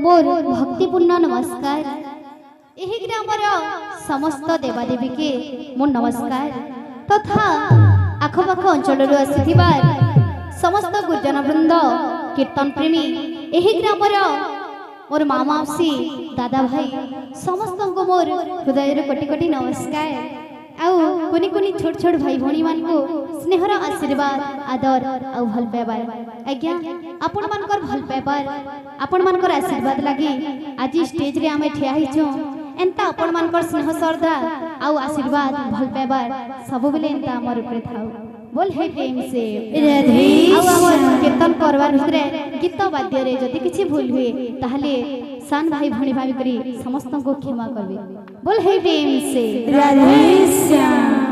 मोर भक्तिपूर्ण नमस्कार। एही ग्रामर समस्त देवादेवी के मोर नमस्कार तथा आखपाख अंचल आसीथिबा समस्त गुरुजन वृंद कीर्तन प्रेमी एही ग्रामर मोर माँ माउसी दादा भाई समस्त को मोर हृदय कोटि कोटि नमस्कार। आउ कुनी कुनी छोट छोट भाई भणी मान को स्नेहर आशीर्वाद आदर आउ भल पाइबार आज्ञा आपण मानकर भल पाइबार आपण मानकर आशीर्वाद लगी आज स्टेज रे आमे ठिया हिचो एंता आपण मानकर स्नेह श्रद्धा आउ आशीर्वाद भल पाइबार सब बेले एंता हमर ऊपर थाउ बोल हे प्रेम से राधे। आउ हमर कीर्तन करबार भितरे गीत वाद्य रे जदि किछि भूल हुए ताहले सान भाई भणी भाई करी समस्त को क्षमा करबे बोल हे प्रेम से राधे श्याम।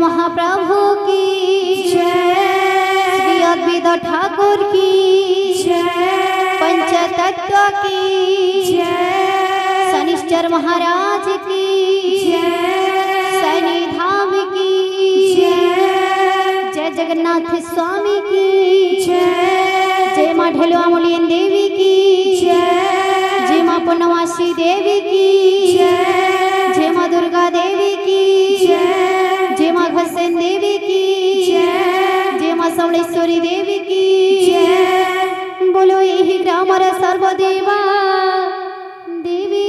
महाप्रभु की श्री अद्वैत ठाकुर की पंचतत्व की शनिश्चर महाराज की शनि धाम की जय जगन्नाथ स्वामी की जय माँ ढेलुआ मुलियन देवी की जय माँ पूर्णमासी देवी की जय माँ दुर्गा देवी की जय माँ घसेन देवी की जय माँ सौलेश्वरी देवी की बोलो यही ग्रामर सर्वदेवा देवी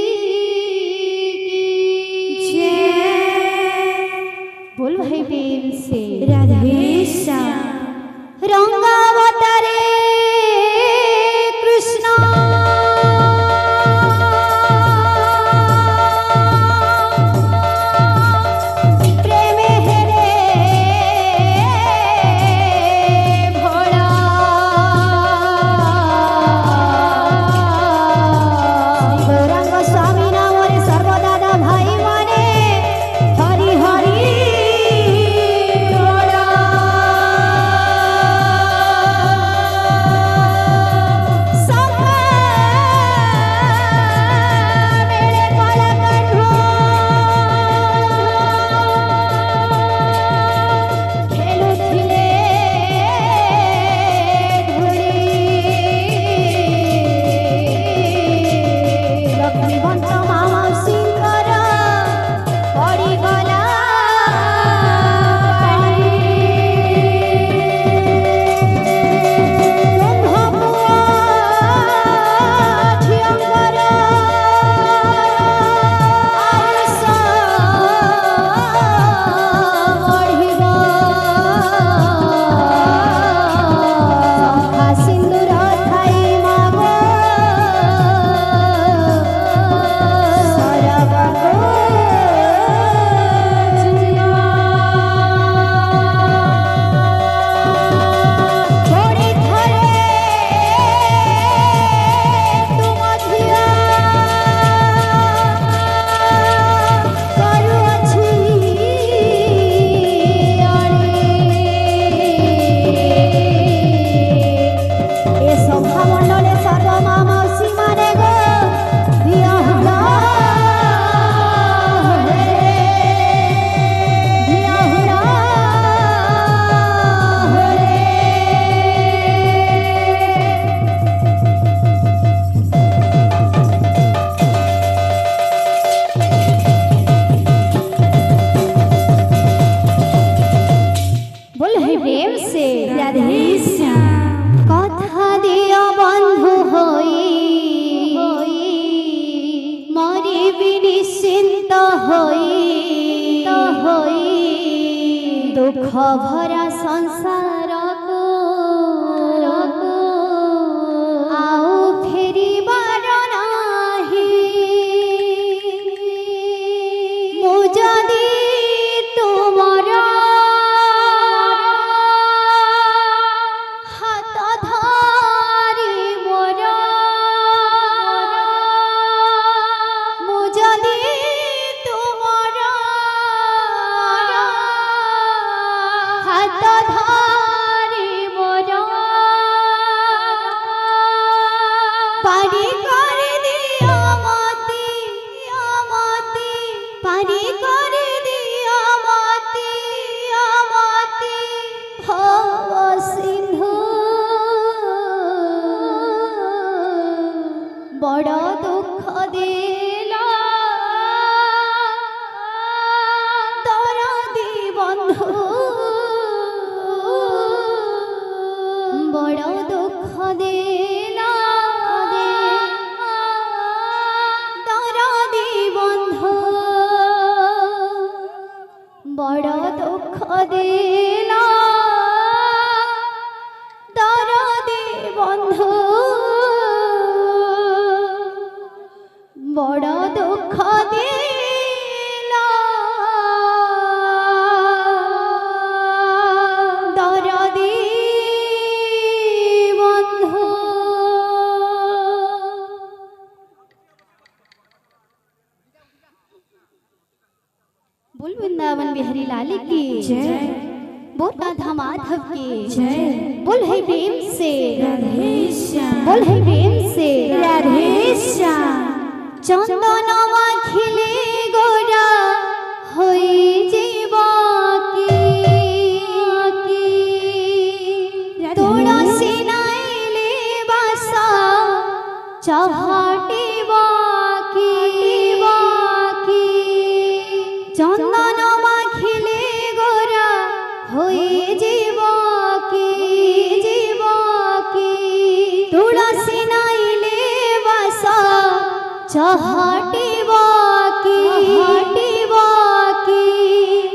दुख भरा संसार को आओ फेरी बार नाही मुजदी तुमर हाथ धरी मोर मुजदी तुमर हाथ धरी मोर पारी कर दिया मती पारी कर दिया मती भव सिंधु बड़ दुख देला दरदी बंधु बड़ दुख देला दरदी बंधु बड़ दुख देला दरदी बंधु बड़ दुख देला दरदी बंधु। बोल वृंदावन बिहारी लाल की जय। बोल राधा माधव की जय। बोल है प्रेम से राधे श्याम। बोल है प्रेम से राधे श्याम। चंदन खिले गोरा होई जीवा की तुलसी नाइले बासा चहटिवा की चंदन खिले गोरा होई जीवा की तुलसी नाइले बासा चहटिवा की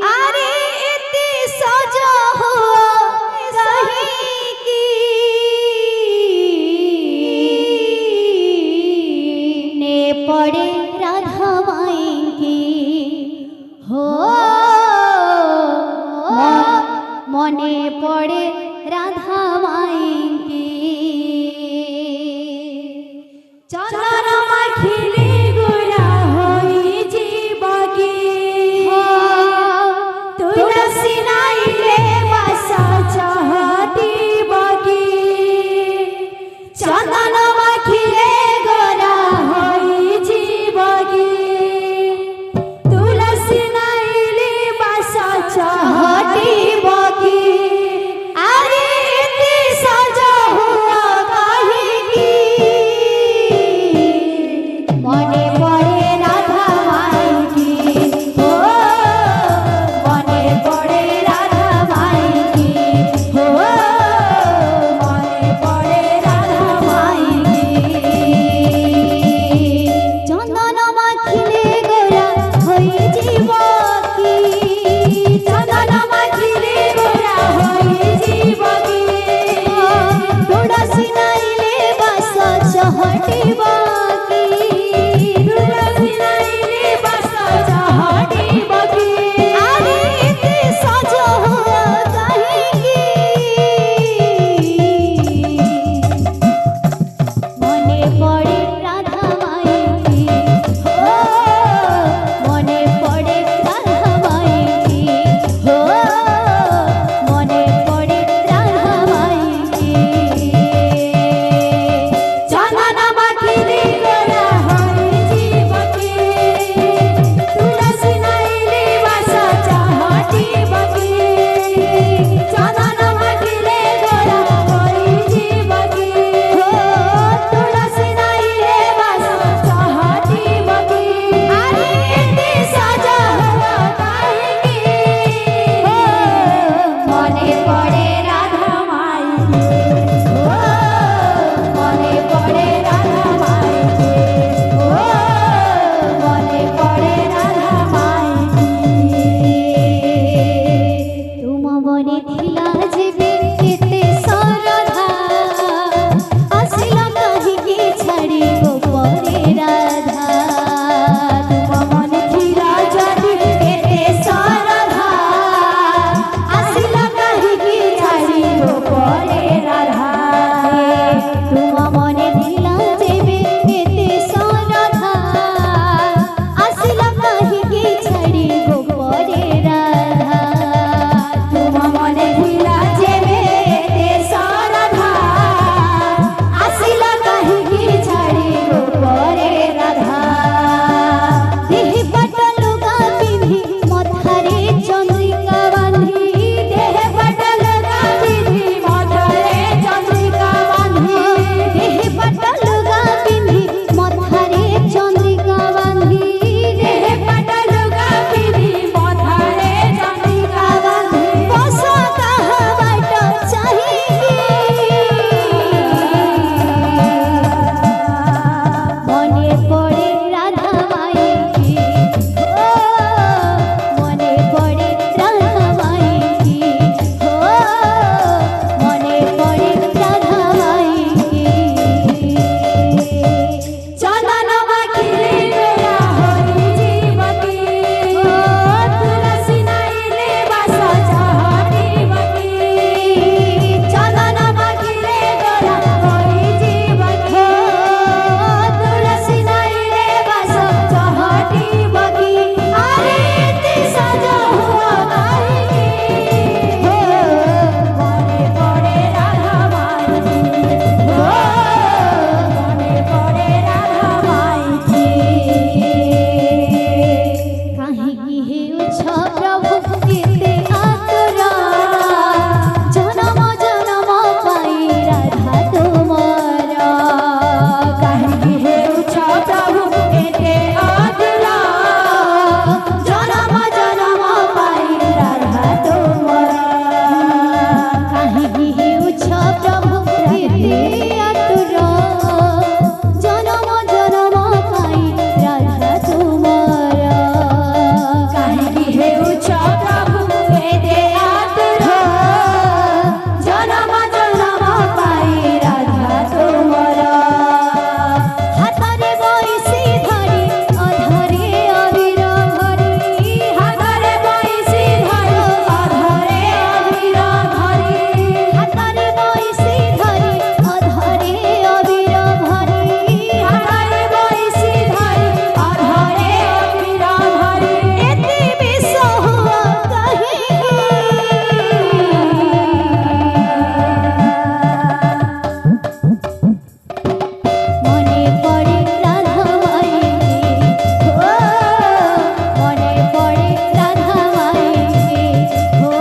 अरे इति सजा हुआ सही की ने पड़े राधा माई की हो मने पड़े राधा माई की चंदन खिले गोरा होई जीवगी तुलसी नाइले बासा चाहती बगी चंदन खिले गोरा होई जीवगी মনে পড়ে রাধা মাইকে ও মনে পড়ে রাধা মাইকে ও মনে পড়ে রাধা মাইকে চন্দন মাখিলে গোরা হই জীবকি ও তুলসী নাইলে বাস চাহতি বকি চন্দন মাখিলে গোরা হই জীবকি ও তুলসী নাইলে বাস চাহতি বকি আরে তে সাজা হুয়া কাহিনী ও মনে পড়ে রাধা মাইকে ও মনে পড়ে রাধা মাইকে কাহি হেউছ প্রভু কেতে আতুরা জনম জনম পাই রাধা তোমার কাহিনী হেউছ প্রভু এতে আতুরা জনম জনম পাই রাধা তোমার কাহি হেউছ প্রভু কেতে আতুরা জনম জনম পাই রাধা তোমার কাহিনী হেউছ প্রভু এতে আতুরা জনম জনম পাই রাধা তোমার হাতরে বইসি ধরি অধরে অবির ভরি হাতরে বইসি ধরি অধরে অবির ধরি হাতরে বইসি ধরি অধরে অবির ভরি হাতরে বইসি ধরি অধরে অবির ধরি এতে বিষ হুয়া কাহিনী মনে পড়ে রাধা মাইকে ও মনে পড়ে রাধা মাইকে ও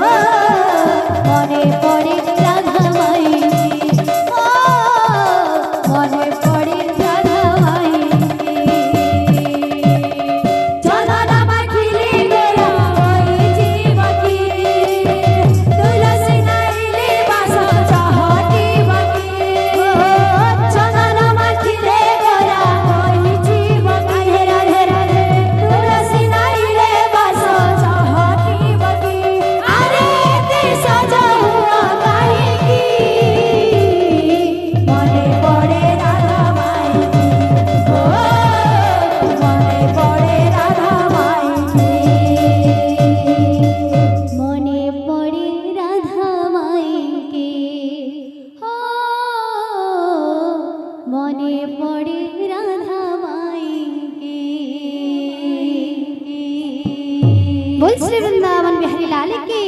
মনে পড়ে রাধা মাইকে ও মনে পড়ে রাধা মাইকে চন্দন মাখিলে গোরা হই জীবকি তুলসী নাইলে বাস চাহতি বকি চন্দন মাখিলে গোরা হই জীবকি রাধে রাধে তুলসী নাইলে বাস চাহতি বকি আরে তে সাজা হুয়া কাহিনী মনে পড়ে রাধা মাইকে ও মনে পড়ে রাধা মাইকে মনে পড়ে রাধা মাইকে ও মনে পড়ে রাধা মাইকে बोल श्री वृंदावन बिहारी लाल की